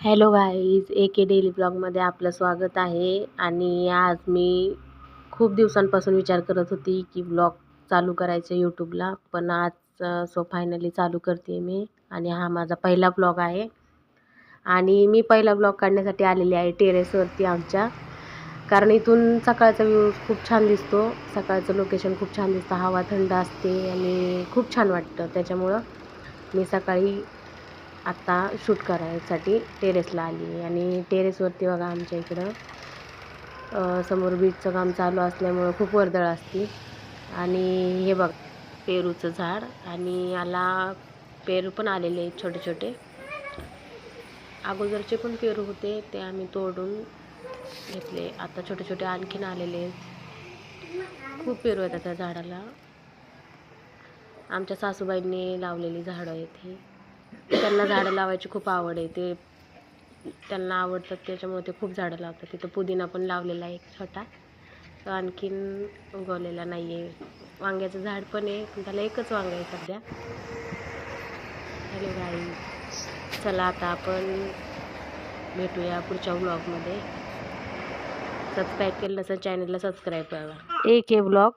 Hello guys, के daily ब्लॉगमध्ये आपलं स्वागत आहे. आणि आज मी खूप दिवसांपासून विचार करत होती की ब्लॉग चालू करायचं यूट्यूबला, पण आज फायनली चालू करते मी. आणि हा माझा पहिला ब्लॉग आहे. आणि मी पहिला ब्लॉग काढण्यासाठी आलेली आहे टेरेसवरती आमच्या, कारण इथून सकाळचा व्ह्यू खूप छान दिसतो. सकाळचं लोकेशन खूप छान दिसतं, हवा थंड असते आणि खूप छान वाटतं. त्याच्यामुळं मी सकाळी आत्ता शूट करायसाठी टेरेसला आली. आणि टेरेसवरती बघा, आमच्या इकडं समोर बीटचं काम चालू असल्यामुळं खूप वर्दळ असते. आणि हे बघ, पेरूचं झाड, आणि याला पेरू पण आलेले आहेत छोटे छोटे. अगोदरचे पण पेरू होते ते आम्ही तोडून घेतले, आता छोटे छोटे आणखीन आलेले आहेत. खूप पेरू आहेत त्या झाडाला. आमच्या सासूबाईंनी लावलेली झाडं आहेत ही. त्यांना झाडं लावायची खूप आवड आहे, ते त्यांना आवडतात त्याच्यामुळे ते खूप झाडं लावतात. तिथं पुदिना पण लावलेला आहे एक छोटा, तो आणखीन उगवलेला नाही आहे. वांग्याचं झाड पण आहे, पण त्याला एकच वांग आहे सध्या. हॅलो गाई, चला आता आपण भेटूया पुढच्या व्लॉगमध्ये. सबस्क्राईब केलं नसेल चॅनलला सबस्क्राईब करा. ब्लॉग